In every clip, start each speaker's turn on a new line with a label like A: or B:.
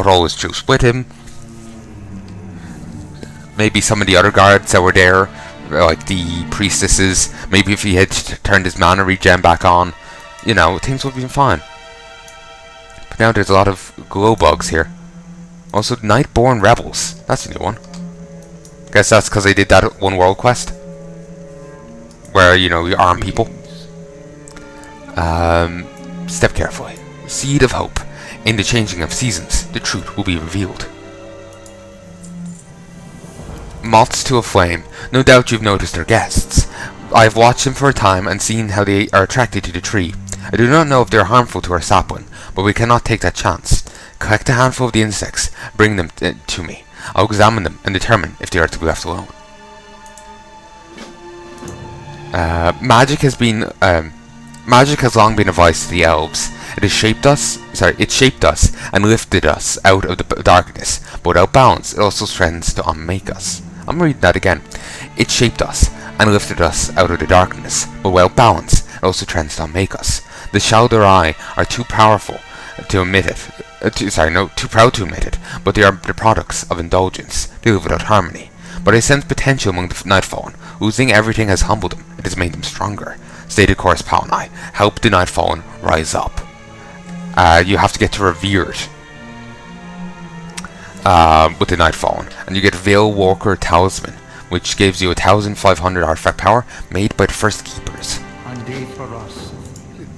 A: or all his troops with him. Maybe some of the other guards that were there, like the priestesses, maybe if he had turned his mana regen back on, you know, things would have been fine. But now there's a lot of glow bugs here. Also, Nightborn Rebels. That's a new one. Guess that's because they did that one world quest. Where, you know, you arm people. Step carefully. Seed of hope. In the changing of seasons, the truth will be revealed. Moths to a flame. No doubt you've noticed their guests. I have watched them for a time and seen how they are attracted to the tree. I do not know if they are harmful to our sapling, but we cannot take that chance. Collect a handful of the insects, bring them to me. I'll examine them and determine if they are to be left alone. Magic has long been a vice to the elves. It shaped us and lifted us out of the darkness, but without balance, it also threatens to unmake us. I'm reading that again. It shaped us and lifted us out of the darkness, but without balance, it also threatens to unmake us. The Shaldari are too powerful to admit it. Too proud to admit it, but they are the products of indulgence. They live without harmony. But I sense potential among the Nightfallen. Losing everything has humbled them. It has made them stronger. Stated course Palnai. Help the Nightfallen rise up. You have to get to Revered with the Nightfallen, and you get Veil Walker Talisman, which gives you 1,500 artifact power made by the first keepers.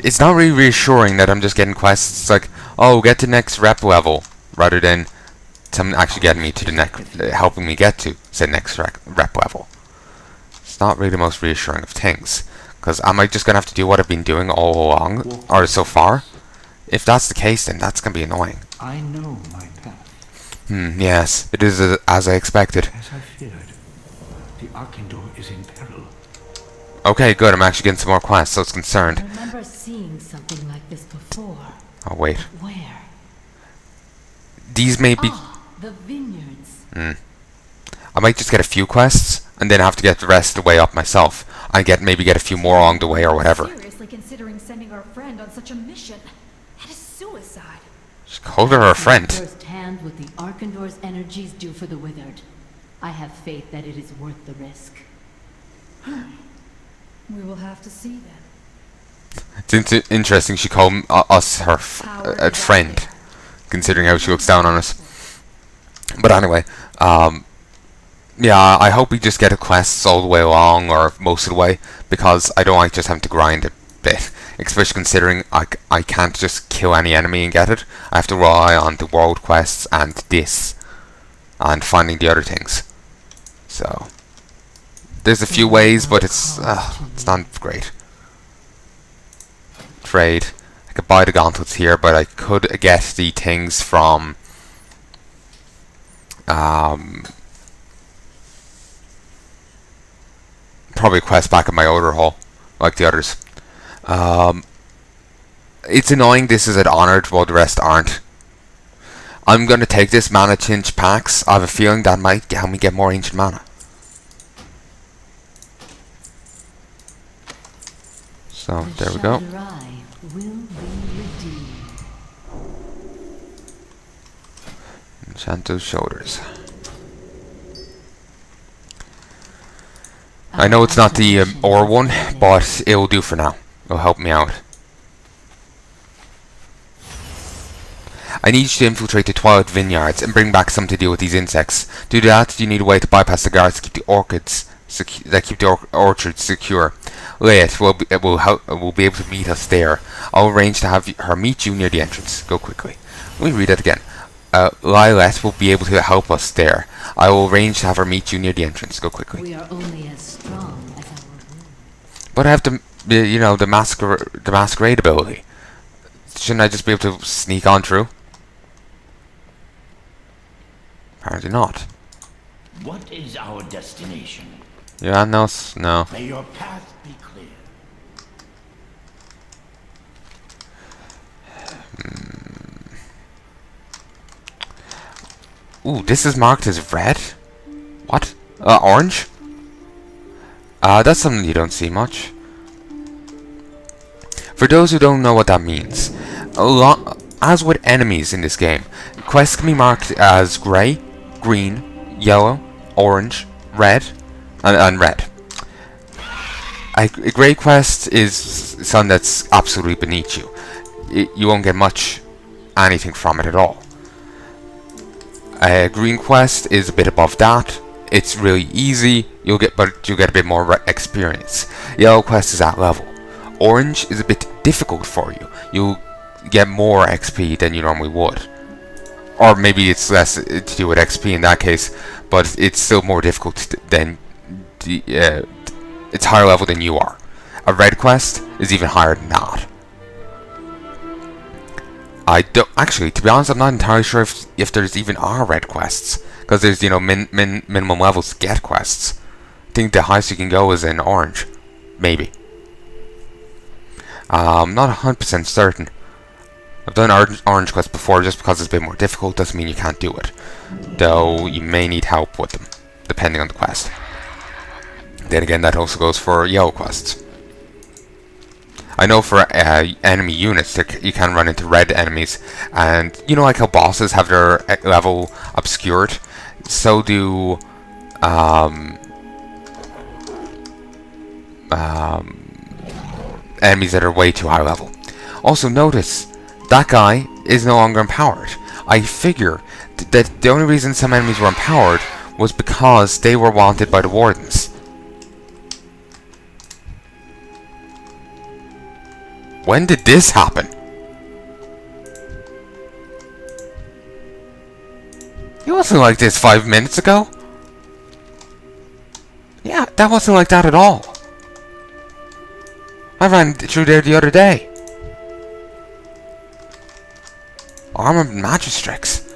A: It's not really reassuring that I'm just getting quests. It's like, oh, get to next rep level, rather than someone actually getting me to the next, helping me get to say next rep level. It's not really the most reassuring of things, because am I just gonna have to do what I've been doing all along, or so far? If that's the case, then that's gonna be annoying.
B: I know my path.
A: Yes, it is as I expected.
B: As I feared, the Arcandor is in peril.
A: Okay, good. I'm actually getting some more quests, so it's concerned.
C: I remember seeing something like this before.
A: Oh wait.
C: Where?
A: These may be.
C: The vineyards.
A: I might just get a few quests and then have to get the rest of the way up myself. I maybe get a few more along the way or whatever.
C: Seriously considering sending our friend on such a mission. That is suicide.
A: Just called her a friend.
C: First hand what the Arcandor's energies do for the withered. I have faith that it is worth the risk. We will have to see then.
A: It's interesting she called us her friend, considering how she looks down on us. But anyway, yeah, I hope we just get the quests all the way along, or most of the way, because I don't like just having to grind a bit, especially considering I can't just kill any enemy and get it. I have to rely on the world quests and this, and finding the other things. So there's a few ways, but it's not great. Trade. I could buy the gauntlets here, but I could get the things from probably a quest back in my order hall, like the others. It's annoying this is at honored while the rest aren't. I'm gonna take this mana tinge packs. I have a feeling that might help me get more ancient mana. So there we go. Enchanto's shoulders. I know it's not the ore one, but it will do for now. It'll help me out. I need you to infiltrate the Twilight Vineyards and bring back some to deal with these insects. To do that, you need a way to bypass the guards to keep the orchids orchards secure. Lilith will be able to meet us there. I'll arrange to have her meet you near the entrance. Go quickly. Let me read that again. Lilith will be able to help us there. I will arrange to have her meet you near the entrance. Go quickly.
C: We are only as strong as our wounds.
A: But I have the masquerade ability. Shouldn't I just be able to sneak on through? Apparently not.
D: What is our destination?
A: Yeah, no.
D: May your path be clear.
A: Ooh, this is marked as red? What? Orange? That's something you don't see much. For those who don't know what that means, as with enemies in this game, quests can be marked as grey, green, yellow, orange, red, and red. A grey quest is something that's absolutely beneath you. You won't get anything from it at all. A green quest is a bit above that. It's really easy. But you'll get a bit more experience. Yellow quest is at level. Orange is a bit difficult for you. You'll get more XP than you normally would. Or maybe it's less to do with XP in that case, but it's still more difficult than it's higher level than you are. A red quest is even higher than that. I don't actually, to be honest, I'm not entirely sure if there's even are red quests, because there's minimum levels to get quests. I think the highest you can go is in orange, maybe. I'm not 100% certain. I've done orange quests before. Just because it's a bit more difficult doesn't mean you can't do it, though you may need help with them depending on the quest. Then again, that also goes for yellow quests. I know for enemy units, you can run into red enemies, and you know, like how bosses have their level obscured, so do enemies that are way too high level. Also notice, that guy is no longer empowered. I figure that the only reason some enemies were empowered was because they were wanted by the wardens. When did this happen? It wasn't like this 5 minutes ago. Yeah, that wasn't like that at all. I ran through there the other day. Armored magistrates.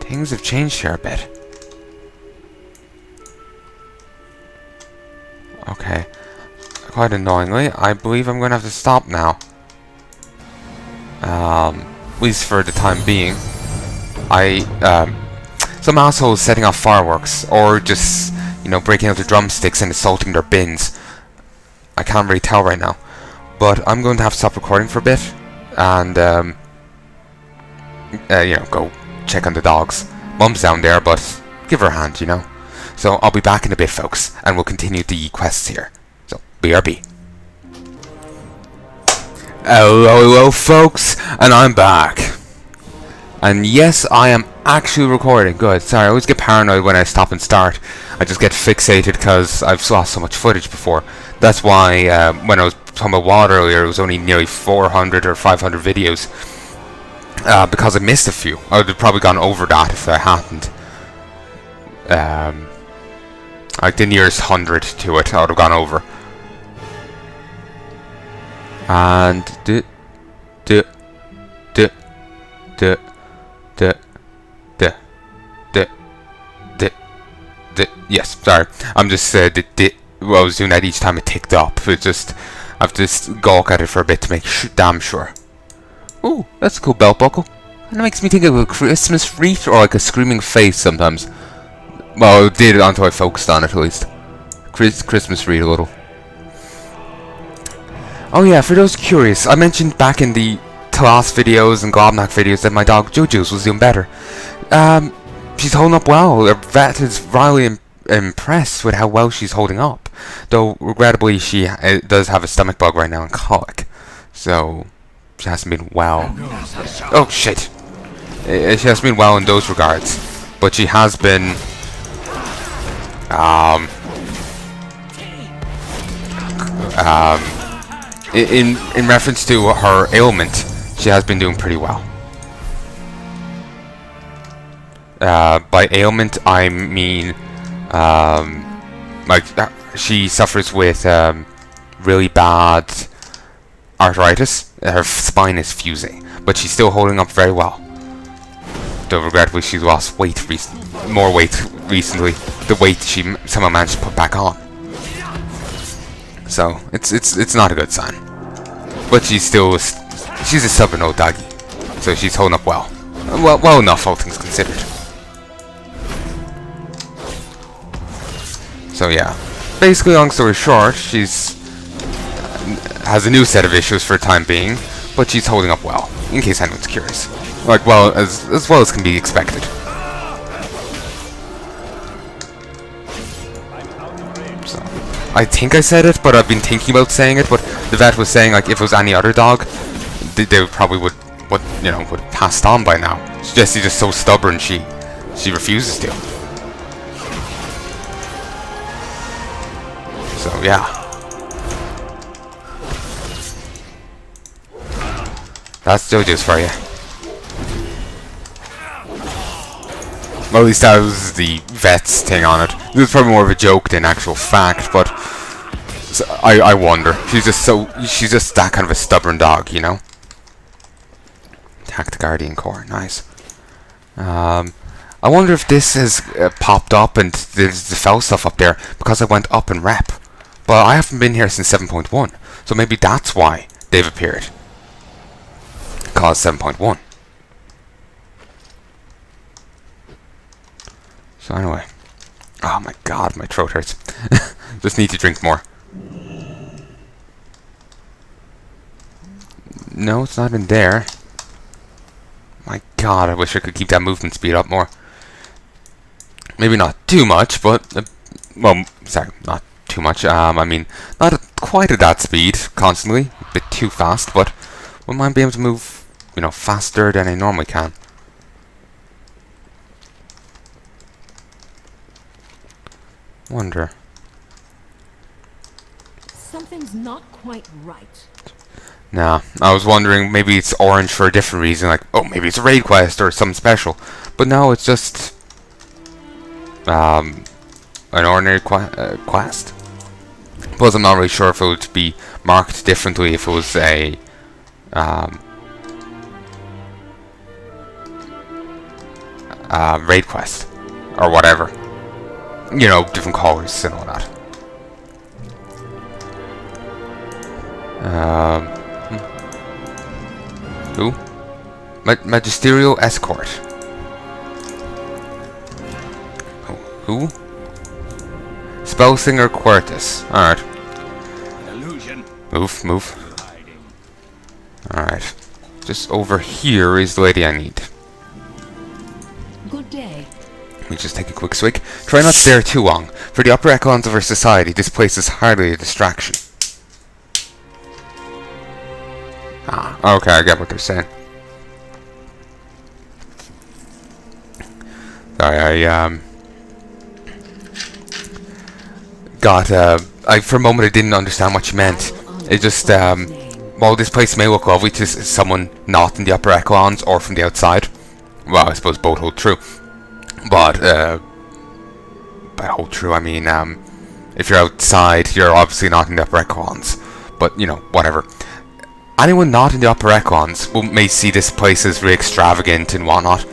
A: Things have changed here a bit. Okay. Quite annoyingly, I believe I'm going to have to stop now. At least for the time being. Some assholes setting off fireworks, or just, you know, breaking out the drumsticks and assaulting their bins. I can't really tell right now. But I'm going to have to stop recording for a bit, and, you know, go check on the dogs. Mum's down there, but give her a hand, you know. So I'll be back in a bit, folks, and we'll continue the quests here. So, BRB. Hello, folks, and I'm back. And yes, I am actually recording. Good. Sorry, I always get paranoid when I stop and start. I just get fixated because I've lost so much footage before. That's why when I was talking about WOD earlier, it was only nearly 400 or 500 videos. Because I missed a few. I would have probably gone over that if I hadn't. Like the nearest 100 to it, I would have gone over. And yes, sorry. I'm just well, I was doing that each time it ticked up. It just, I've just gawk at it for a bit to make damn sure. Ooh, that's a cool belt buckle. And it makes me think of a Christmas wreath or like a screaming face sometimes. Well, it did until I focused on it at least. Christmas wreath a little. Oh yeah, for those curious, I mentioned back in the Talas videos and Globnak videos that my dog Juju's was doing better. She's holding up well. The vet is really impressed with how well she's holding up. Though, regrettably, she does have a stomach bug right now and colic. So, she hasn't been well. Oh, shit. She hasn't been well in those regards. But she has been... in reference to her ailment, she has been doing pretty well. By ailment, I mean, like, she suffers with, really bad arthritis. Her spine is fusing, but she's still holding up very well. Though regrettably, she's lost more weight recently. The weight she somehow managed to put back on. So it's not a good sign. But she's a stubborn old doggy, so she's holding up well. Well enough, all things considered. So yeah, basically, long story short, she's has a new set of issues for the time being, but she's holding up well. in case anyone's curious. Like, well, as well as can be expected. So, I think I said it, but I've been thinking about saying it. But the vet was saying, like, if it was any other dog, they would probably would have passed on by now. Jesse's just so stubborn. She refuses to. So yeah. That's JoJo's for you. Well, at least that was the vet's thing on it. It was probably more of a joke than actual fact, but so I wonder. She's just that kind of a stubborn dog, you know? Attack the Guardian Core, nice. I wonder if this has popped up and there's the fell stuff up there because I went up in rep. But I haven't been here since 7.1, so maybe that's why they've appeared. Cause 7.1. So anyway. Oh my god, my throat hurts. Just need to drink more. No, it's not in there. My god, I wish I could keep that movement speed up more. Maybe not too much, but... well, sorry, not too much. I mean, not quite at that speed, constantly. A bit too fast, but... wouldn't mind being able to move, you know, faster than I normally can. Wonder.
E: Something's not quite right.
A: Nah, I was wondering maybe it's orange for a different reason, like, oh, maybe it's a raid quest or something special. But no, it's just... an ordinary quest. Plus, I'm not really sure if it would be marked differently if it was a... raid quest. Or whatever. You know, different colors and all that. Who? Magisterial Escort. Who? Spellsinger Quartus. Alright. Move. Alright. Just over here is the lady I need.
E: Good day.
A: Let me just take a quick swig. Try not to stare too long. For the upper echelons of our society, this place is hardly a distraction. Ah, okay, I get what they're saying. Sorry, I for a moment I didn't understand what you meant. It just, while this place may look lovely to someone not in the upper echelons or from the outside, well, I suppose both hold true. But, by hold true, I mean, if you're outside, you're obviously not in the upper echelons. But, you know, whatever. Anyone not in the upper echelons may see this place as really extravagant and whatnot,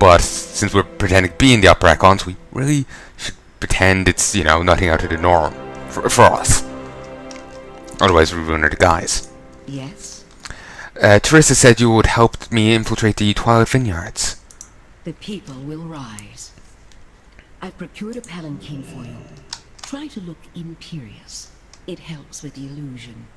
A: but since we're pretending to be in the upper echelons, we really should pretend it's, you know, nothing out of the norm for us. Otherwise, we ruin our guise.
E: Yes?
A: Teresa said you would help me infiltrate the Twilight Vineyards.
E: The people will rise. I've procured a palanquin for you. Try to look imperious. It helps with the illusion.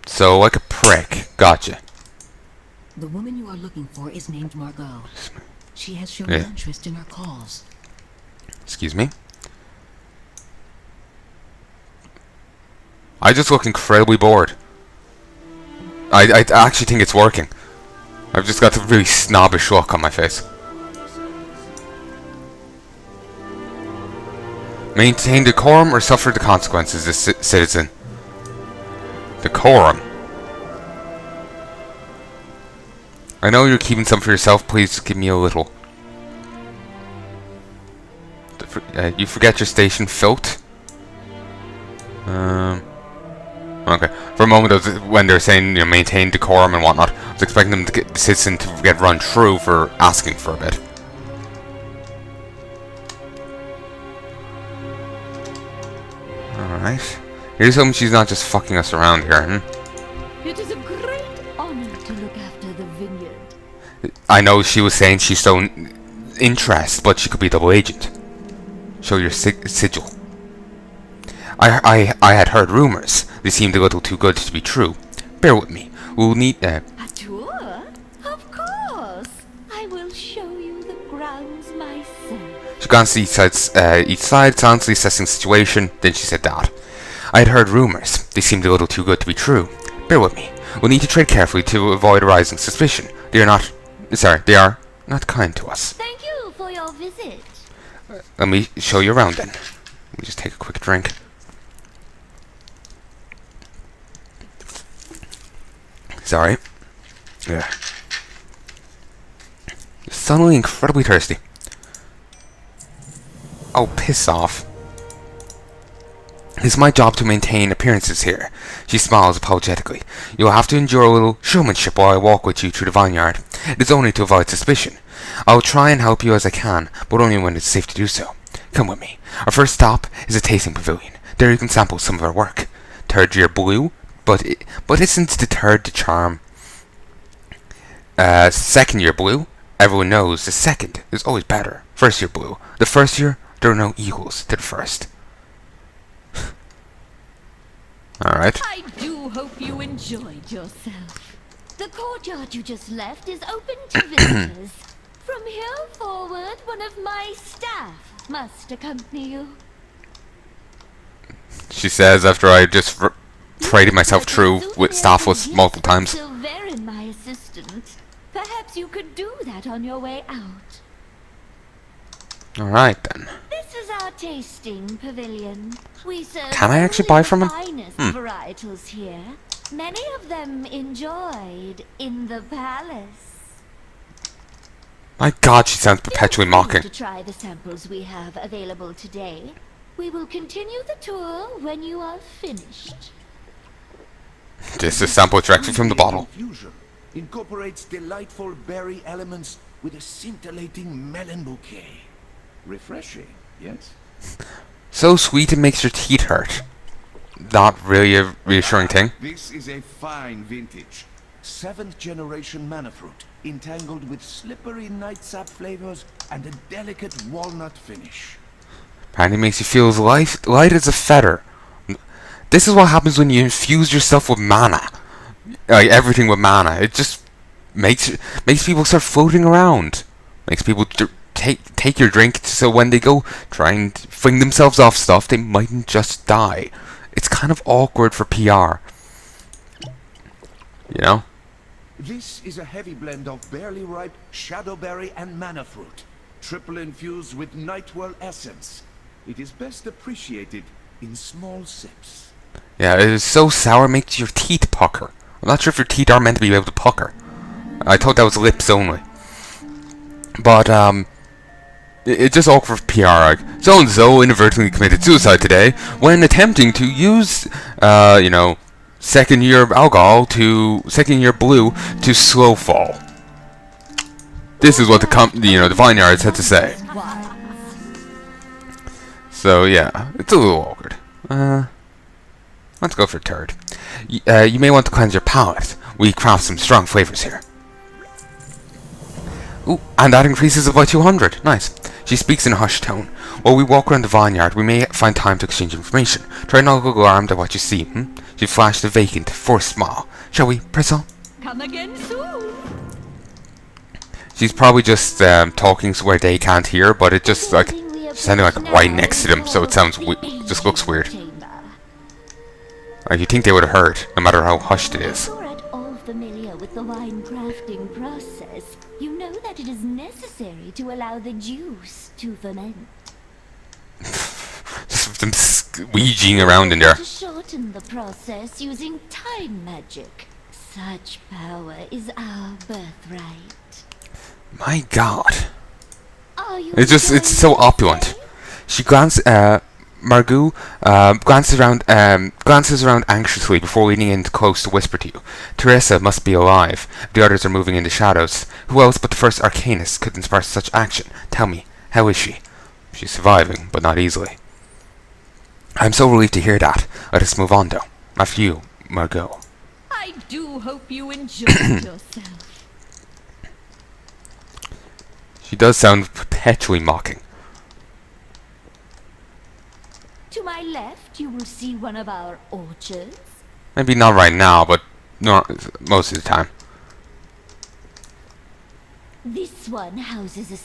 A: So, like a prick. Gotcha.
E: The woman you are looking for is named Margot. She has shown interest in our cause.
A: Excuse me? I just look incredibly bored. I actually think it's working. I've just got a really snobbish look on my face. Maintain decorum or suffer the consequences, this citizen. Decorum. I know you're keeping some for yourself, please give me a little. You forget your station, Filth? Okay. For a moment, when they were saying, you know, maintain decorum and whatnot, I was expecting them to get the citizen to get run through for asking for a bit. Alright. Here's hoping she's not just fucking us around here,
C: It is a great honor to look after the vineyard.
A: I know she was saying she's shown interest, but she could be double agent. Show your sigil. I had heard rumors. They seemed a little too good to be true. Bear with me. We'll need
C: A tour?
E: sounds myself.
A: She glanced at each side, silently assessing the situation, then she said that. I had heard rumors. They seemed a little too good to be true. Bear with me. We'll need to tread carefully to avoid arising suspicion. They are not kind to us.
E: Thank you for your visit.
A: Let me show you around then. Let me just take a quick drink. Sorry. Yeah. Suddenly incredibly thirsty. Oh, piss off. It's my job to maintain appearances here. She smiles apologetically. You'll have to endure a little showmanship while I walk with you through the vineyard. It is only to avoid suspicion. I'll try and help you as I can, but only when it's safe to do so. Come with me. Our first stop is a tasting pavilion. There you can sample some of our work. Third year blue, but isn't deterred the charm. Second year blue, everyone knows the second is always better. First year blue, the first year, there are no equals to the first. Alright.
E: I do hope you enjoyed yourself. The courtyard you just left is open to visitors. From here forward, one of my staff must accompany you.
A: She says after I just paraded myself through with staffless multiple times.
E: Sylvain, my assistant. Perhaps you could do that on your way out.
A: Alright then.
E: This is our tasting pavilion. We serve
A: Can I actually buy from him?
E: finest varietals here. Many of them enjoyed in the palace.
A: My god, she sounds perpetually
E: Feel free
A: mocking.
E: to try the samples we have available today. We will continue the tour when you are finished.
A: This is sample directly from the bottle.
F: Fusion incorporates delightful berry elements with a scintillating melon bouquet. Refreshing, yes?
A: So sweet it makes your teeth hurt. Not really a reassuring thing.
F: This is a fine vintage. 7th generation mana fruit, entangled with slippery nightsap flavors and a delicate walnut finish.
A: Apparently makes you feel as light as a feather. This is what happens when you infuse yourself with mana. Like everything with mana. It just makes people start floating around. Makes people take your drink so when they go try and fling themselves off stuff, they mightn't just die. It's kind of awkward for PR. You know?
F: This is a heavy blend of barely ripe shadowberry and mana fruit, triple infused with nightwhirl essence. It is best appreciated in small sips.
A: Yeah, it is so sour it makes your teeth pucker. I'm not sure if your teeth are meant to be able to pucker. I thought that was lips only. But, it's just awkward for PR, like, so-and-so inadvertently committed suicide today when attempting to use, you know, second year blue to slow fall. This is what the vineyards had to say. So, yeah, it's a little awkward. Let's go for third. You may want to cleanse your palate. We craft some strong flavors here. Ooh, and that increases it by 200. Nice. She speaks in a hushed tone. While we walk around the vineyard, we may find time to exchange information. Try not to go alarmed at what you see, She flashed a vacant, forced smile. Shall we press on?
E: Come again soon.
A: She's probably just talking where they can't hear, but it just like sounding like right next to them, so it sounds just looks weird. Like you think they would have heard, no matter how hushed it is.
E: If you're at all familiar with the wine crafting process, you know that it is necessary to allow the juice to ferment.
A: Just them squeegeeing around in there.
E: To shorten the process using time magic. Such power is our birthright.
A: My god.
E: Are you
A: It's so opulent. She Margot glances around anxiously before leaning in close to whisper to you. Teresa must be alive. The others are moving in the shadows. Who else but the first Arcanist could inspire such action? Tell me, how is she? She's surviving, but not easily. I'm so relieved to hear that. Let us move on, though. After you, Margot.
E: I do hope you enjoyed yourself.
A: She does sound perpetually mocking.
E: To my left, you will see one of our orchards.
A: Maybe not right now, but no, most of the time.
E: This one houses a